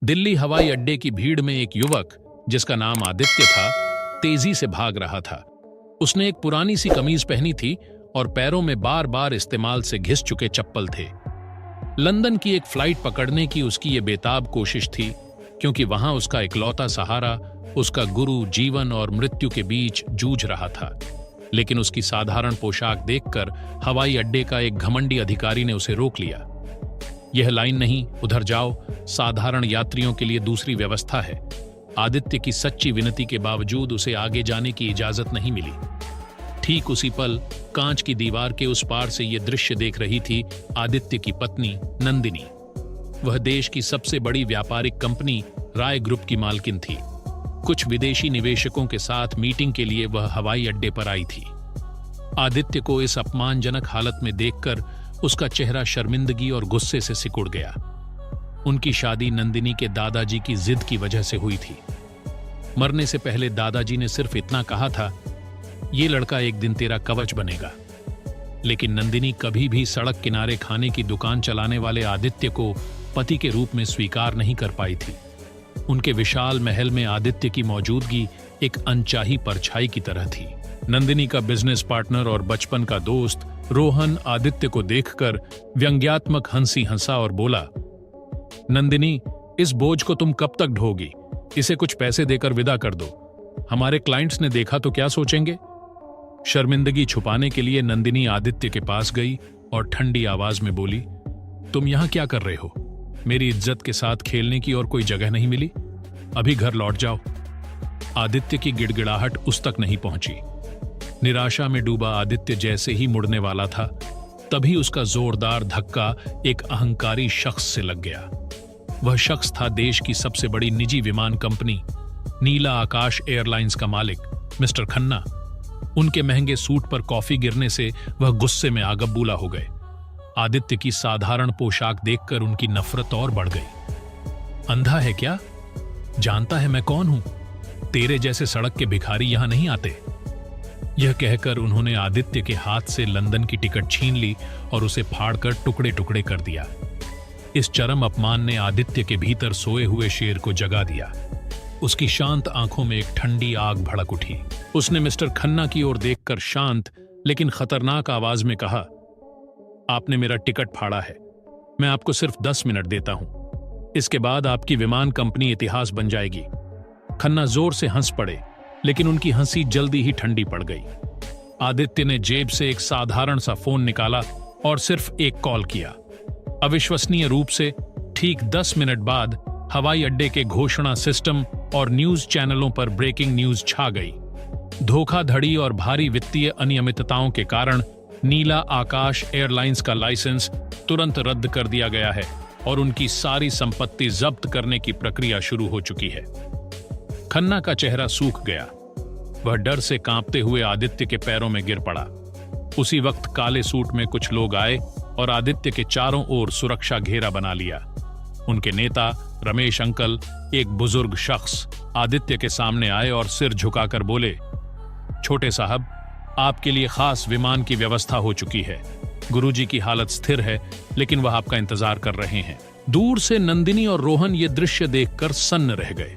दिल्ली हवाई अड्डे की भीड़ में एक युवक जिसका नाम आदित्य था, तेजी से भाग रहा था। उसने एक पुरानी सी कमीज पहनी थी और पैरों में बार बार इस्तेमाल से घिस चुके चप्पल थे। लंदन की एक फ्लाइट पकड़ने की उसकी ये बेताब कोशिश थी, क्योंकि वहां उसका इकलौता सहारा, उसका गुरु जीवन और मृत्यु के बीच जूझ रहा था। लेकिन उसकी साधारण पोशाक देखकर हवाई अड्डे का एक घमंडी अधिकारी ने उसे रोक लिया। यह लाइन नहीं, उधर जाओ, साधारण यात्रियों के लिए दूसरी व्यवस्था है। आदित्य की सच्ची विनती के बावजूद उसे आगे जाने की इजाजत नहीं मिली। ठीक उसी पल कांच की दीवार के उस पार से यह दृश्य देख रही थी आदित्य की पत्नी नंदिनी। वह देश की सबसे बड़ी व्यापारिक कंपनी राय ग्रुप की मालकिन थी। कुछ विदेशी निवेशकों के साथ मीटिंग के लिए वह हवाई अड्डे पर आई थी। आदित्य को इस अपमानजनक हालत में देखकर उसका चेहरा शर्मिंदगी और गुस्से से सिकुड़ गया। उनकी शादी नंदिनी के दादाजी की जिद की वजह से हुई थी। मरने से पहले दादाजी ने सिर्फ इतना कहा था, ये लड़का एक दिन तेरा कवच बनेगा। लेकिन नंदिनी कभी भी सड़क किनारे खाने की दुकान चलाने वाले आदित्य को पति के रूप में स्वीकार नहीं कर पाई थी। उनके विशाल महल में आदित्य की मौजूदगी एक अनचाही परछाई की तरह थी। नंदिनी का बिजनेस पार्टनर और बचपन का दोस्त रोहन आदित्य को देखकर व्यंग्यात्मक हंसी हंसा और बोला, नंदिनी, इस बोझ को तुम कब तक ढोगी? इसे कुछ पैसे देकर विदा कर दो। हमारे क्लाइंट्स ने देखा तो क्या सोचेंगे? शर्मिंदगी छुपाने के लिए नंदिनी आदित्य के पास गई और ठंडी आवाज में बोली, तुम यहां क्या कर रहे हो? मेरी इज्जत के साथ खेलने की और कोई जगह नहीं मिली? अभी घर लौट जाओ। आदित्य की गिड़गिड़ाहट उस तक नहीं पहुंची। निराशा में डूबा आदित्य जैसे ही मुड़ने वाला था, तभी उसका जोरदार धक्का एक अहंकारी शख्स से लग गया। वह शख्स था देश की सबसे बड़ी निजी विमान कंपनी नीला आकाश एयरलाइंस का मालिक मिस्टर खन्ना। उनके महंगे सूट पर कॉफी गिरने से वह गुस्से में आगबूला हो गए। आदित्य की साधारण पोशाक देखकर उनकी नफरत और बढ़ गई। अंधा है क्या? जानता है मैं कौन हूं? तेरे जैसे सड़क के भिखारी यहां नहीं आते। यह कहकर उन्होंने आदित्य के हाथ से लंदन की टिकट छीन ली और उसे फाड़कर टुकड़े टुकड़े कर दिया। इस चरम अपमान ने आदित्य के भीतर सोए हुए शेर को जगा दिया। उसकी शांत आंखों में एक ठंडी आग भड़क उठी। उसने मिस्टर खन्ना की ओर देखकर शांत लेकिन खतरनाक आवाज में कहा, आपने मेरा टिकट फाड़ा है। मैं आपको सिर्फ 10 मिनट देता हूं। इसके बाद आपकी विमान कंपनी इतिहास बन जाएगी। खन्ना जोर से हंस पड़े, लेकिन उनकी हंसी जल्दी ही ठंडी पड़ गई। आदित्य ने जेब से एक साधारण सा फोन निकाला और सिर्फ एक कॉल किया। अविश्वसनीय रूप से ठीक 10 मिनट बाद हवाई अड्डे के घोषणा सिस्टम और न्यूज चैनलों पर ब्रेकिंग न्यूज छा गई। धोखाधड़ी और भारी वित्तीय अनियमितताओं के कारण नीला आकाश एयरलाइंस का लाइसेंस तुरंत रद्द कर दिया गया है और उनकी सारी संपत्ति जब्त करने की प्रक्रिया शुरू हो चुकी है। खन्ना का चेहरा सूख गया। वह डर से कांपते हुए आदित्य के पैरों में गिर पड़ा। उसी वक्त काले सूट में कुछ लोग आए और आदित्य के चारों ओर सुरक्षा घेरा बना लिया। उनके नेता रमेश अंकल, एक बुजुर्ग शख्स, आदित्य के सामने आए और सिर झुकाकर बोले, छोटे साहब, आपके लिए खास विमान की व्यवस्था हो चुकी है। गुरुजी की हालत स्थिर है, लेकिन वह आपका इंतजार कर रहे हैं। दूर से नंदिनी और रोहन ये दृश्य देखकर सन्न रह गए।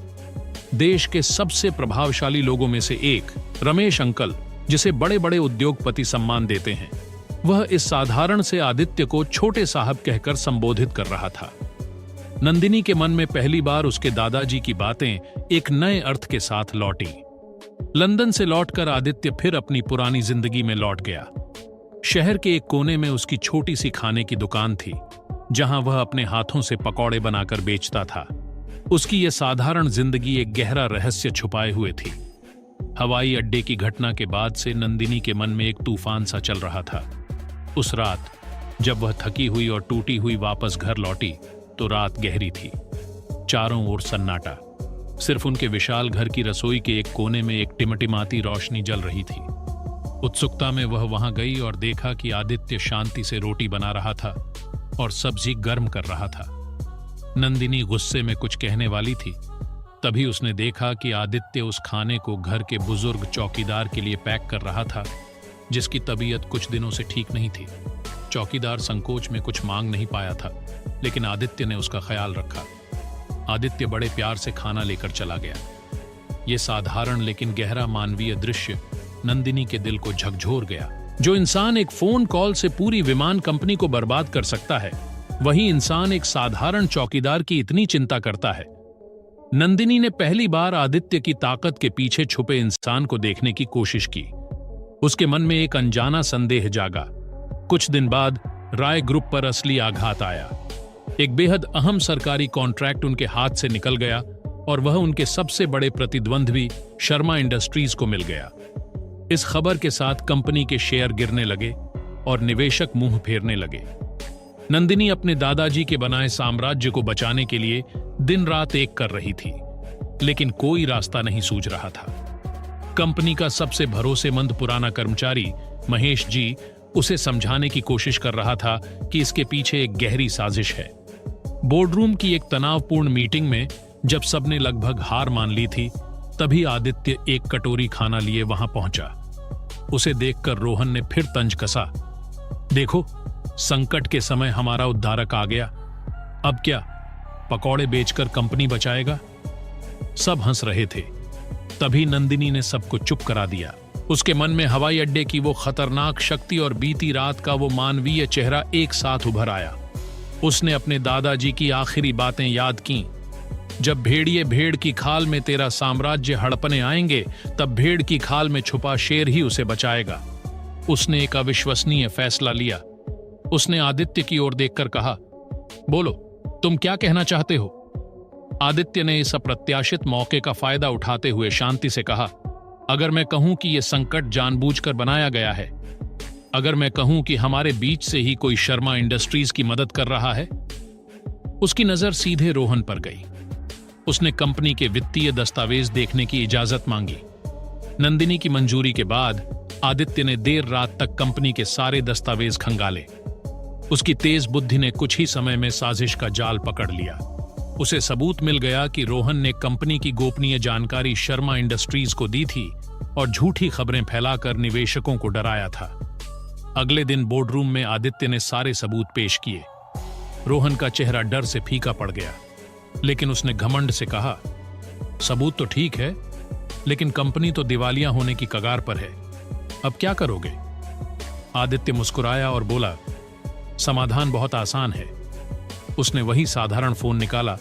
देश के सबसे प्रभावशाली लोगों में से एक, रमेश अंकल, जिसे बड़े बड़े उद्योगपति सम्मान देते हैं, वह इस साधारण से आदित्य को छोटे साहब कहकर संबोधित कर रहा था। नंदिनी के मन में पहली बार उसके दादाजी की बातें एक नए अर्थ के साथ लौटी। लंदन से लौटकर आदित्य फिर अपनी पुरानी जिंदगी में लौट गया। शहर के एक कोने में उसकी छोटी सी खाने की दुकान थी, जहां वह अपने हाथों से पकौड़े बनाकर बेचता था। उसकी यह साधारण जिंदगी एक गहरा रहस्य छुपाए हुए थी। हवाई अड्डे की घटना के बाद से नंदिनी के मन में एक तूफान सा चल रहा था। उस रात जब वह थकी हुई और टूटी हुई वापस घर लौटी तो रात गहरी थी। चारों ओर सन्नाटा। सिर्फ उनके विशाल घर की रसोई के एक कोने में एक टिमटिमाती रोशनी जल रही थी। उत्सुकता में वह वहां गई और देखा कि आदित्य शांति से रोटी बना रहा था और सब्जी गर्म कर रहा था। नंदिनी गुस्से में कुछ कहने वाली थी, तभी उसने देखा कि आदित्य उस खाने को घर के बुजुर्ग चौकीदार के लिए पैक कर रहा था, जिसकी तबीयत कुछ दिनों से ठीक नहीं थी। चौकीदार संकोच में कुछ मांग नहीं पाया था, लेकिन आदित्य ने उसका ख्याल रखा। आदित्य बड़े प्यार से खाना लेकर चला गया। ये साधारण लेकिन गहरा मानवीय दृश्य नंदिनी के दिल को झकझोर गया। जो इंसान एक फोन कॉल से पूरी विमान कंपनी को बर्बाद कर सकता है, वही इंसान एक साधारण चौकीदार की इतनी चिंता करता है। नंदिनी ने पहली बार आदित्य की ताकत के पीछे छुपे इंसान को देखने की कोशिश की। उसके मन में एक अनजाना संदेह जागा। कुछ दिन बाद राय ग्रुप पर असली आघात आया। एक बेहद अहम सरकारी कॉन्ट्रैक्ट उनके हाथ से निकल गया और वह उनके सबसे बड़े प्रतिद्वंद्वी शर्मा इंडस्ट्रीज को मिल गया। इस खबर के साथ कंपनी के शेयर गिरने लगे और निवेशक मुंह फेरने लगे। नंदिनी अपने दादाजी के बनाए साम्राज्य को बचाने के लिए दिन रात एक कर रही थी, लेकिन कोई रास्ता नहीं सूझ रहा था। कंपनी का सबसे भरोसेमंद पुराना कर्मचारी महेश जी उसे समझाने की कोशिश कर रहा था कि इसके पीछे एक गहरी साजिश है। बोर्डरूम की एक तनावपूर्ण मीटिंग में जब सबने लगभग हार मान ली थी, तभी आदित्य एक कटोरी खाना लिए वहां पहुंचा। उसे देखकर रोहन ने फिर तंज कसा। देखो, संकट के समय हमारा उद्धारक आ गया। अब क्या पकौड़े बेचकर कंपनी बचाएगा? सब हंस रहे थे। तभी नंदिनी ने सबको चुप करा दिया। उसके मन में हवाई अड्डे की वो खतरनाक शक्ति और बीती रात का वो मानवीय चेहरा एक साथ उभर आया। उसने अपने दादाजी की आखिरी बातें याद कीं। जब भेड़िए भेड़ की खाल में तेरा साम्राज्य हड़पने आएंगे, तब भेड़ की खाल में छुपा शेर ही उसे बचाएगा। उसने एक अविश्वसनीय फैसला लिया। उसने आदित्य की ओर देखकर कहा, बोलो, तुम क्या कहना चाहते हो? आदित्य ने इस अप्रत्याशित मौके का फायदा उठाते हुए शांति से कहा, अगर मैं कहूं कि यह संकट जानबूझकर बनाया गया है, अगर मैं कहूं कि हमारे बीच से ही कोई शर्मा इंडस्ट्रीज की मदद कर रहा है। उसकी नजर सीधे रोहन पर गई। उसने कंपनी के वित्तीय दस्तावेज देखने की इजाजत मांगी। नंदिनी की मंजूरी के बाद आदित्य ने देर रात तक कंपनी के सारे दस्तावेज खंगाले। उसकी तेज बुद्धि ने कुछ ही समय में साजिश का जाल पकड़ लिया। उसे सबूत मिल गया कि रोहन ने कंपनी की गोपनीय जानकारी शर्मा इंडस्ट्रीज को दी थी और झूठी खबरें फैलाकर निवेशकों को डराया था। अगले दिन बोर्डरूम में आदित्य ने सारे सबूत पेश किए। रोहन का चेहरा डर से फीका पड़ गया, लेकिन उसने घमंड से कहा, सबूत तो ठीक है, लेकिन कंपनी तो दिवालिया होने की कगार पर है। अब क्या करोगे? आदित्य मुस्कुराया और बोला, समाधान बहुत आसान है। उसने वही साधारण फोन निकाला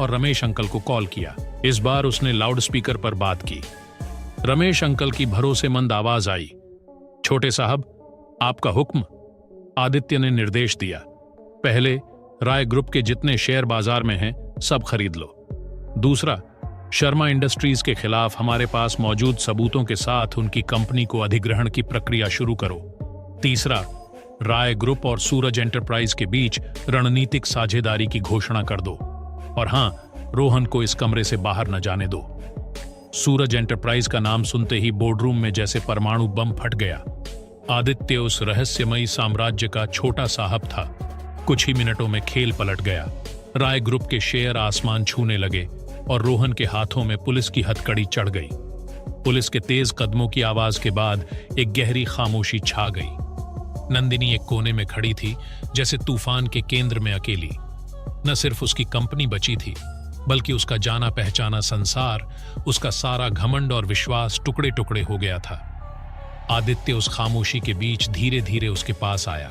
और रमेश अंकल को कॉल किया। इस बार उसने लाउडस्पीकर पर बात की। रमेश अंकल की भरोसेमंद आवाज आई, छोटे साहब, आपका हुक्म। आदित्य ने निर्देश दिया, पहले राय ग्रुप के जितने शेयर बाजार में हैं, सब खरीद लो। दूसरा, शर्मा इंडस्ट्रीज के खिलाफ हमारे पास मौजूद सबूतों के साथ उनकी कंपनी को अधिग्रहण की प्रक्रिया शुरू करो। तीसरा, राय ग्रुप और सूरज एंटरप्राइज के बीच रणनीतिक साझेदारी की घोषणा कर दो। और हां, रोहन को इस कमरे से बाहर न जाने दो। सूरज एंटरप्राइज का नाम सुनते ही बोर्डरूम में जैसे परमाणु बम फट गया। आदित्य उस रहस्यमयी साम्राज्य का छोटा साहब था। कुछ ही मिनटों में खेल पलट गया। राय ग्रुप के शेयर आसमान छूने लगे और रोहन के हाथों में पुलिस की हथकड़ी चढ़ गई। पुलिस के तेज कदमों की आवाज के बाद एक गहरी खामोशी छा गई। नंदिनी एक कोने में खड़ी थी, जैसे तूफान के केंद्र में अकेली। न सिर्फ उसकी कंपनी बची थी, बल्कि उसका जाना पहचाना संसार, उसका सारा घमंड और विश्वास टुकड़े टुकड़े हो गया था। आदित्य उस खामोशी के बीच धीरे धीरे उसके पास आया।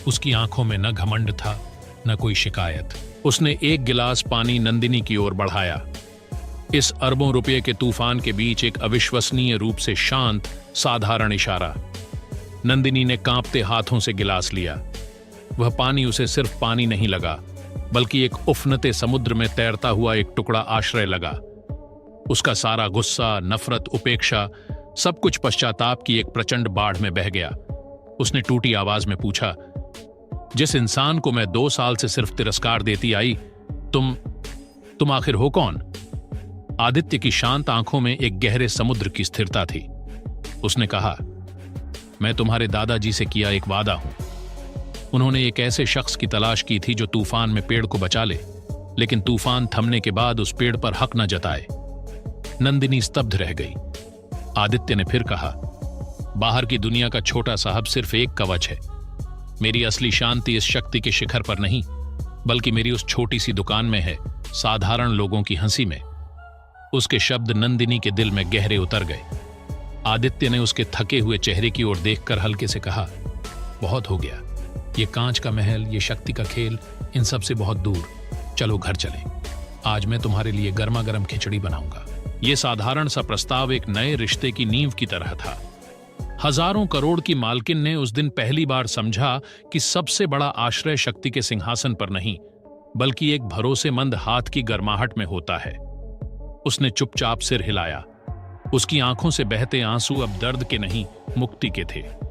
उसकी आंखों में न घमंड था, न कोई शिकायत। उसने एक गिलास पानी नंदिनी की ओर बढ़ाया। इस अरबों रुपये के तूफान के बीच एक अविश्वसनीय रूप से शांत, साधारण इशारा। नंदिनी ने कांपते हाथों से गिलास लिया। वह पानी उसे सिर्फ पानी नहीं लगा, बल्कि एक उफनते समुद्र में तैरता हुआ एक टुकड़ा आश्रय लगा। उसका सारा गुस्सा, नफरत, उपेक्षा, सब कुछ पश्चाताप की एक प्रचंड बाढ़ में बह गया। उसने टूटी आवाज में पूछा, जिस इंसान को मैं 2 साल से सिर्फ तिरस्कार देती आई, तुम आखिर हो कौन? आदित्य की शांत आंखों में एक गहरे समुद्र की स्थिरता थी। उसने कहा, मैं तुम्हारे दादाजी से किया एक वादा हूं। उन्होंने एक ऐसे शख्स की तलाश की थी जो तूफान में पेड़ को बचा ले, लेकिन तूफान थमने के बाद उस पेड़ पर हक न जताए। नंदिनी स्तब्ध रह गई। आदित्य ने फिर कहा, बाहर की दुनिया का छोटा साहब सिर्फ एक कवच है। मेरी असली शांति इस शक्ति के शिखर पर नहीं, बल्कि मेरी उस छोटी सी दुकान में है, साधारण लोगों की हंसी में। उसके शब्द नंदिनी के दिल में गहरे उतर गए। आदित्य ने उसके थके हुए चेहरे की ओर देखकर हल्के से कहा, बहुत हो गया, ये कांच का महल, ये शक्ति का खेल, इन सब से बहुत दूर। चलो घर चलें। आज मैं तुम्हारे लिए गर्मा गर्म खिचड़ी बनाऊंगा। ये साधारण सा प्रस्ताव एक नए रिश्ते की नींव की तरह था। हजारों करोड़ की मालकिन ने उस दिन पहली बार समझा कि सबसे बड़ा आश्रय शक्ति के सिंहासन पर नहीं, बल्कि एक भरोसेमंद हाथ की गर्माहट में होता है। उसने चुपचाप सिर हिलाया। उसकी आंखों से बहते आंसू अब दर्द के नहीं, मुक्ति के थे।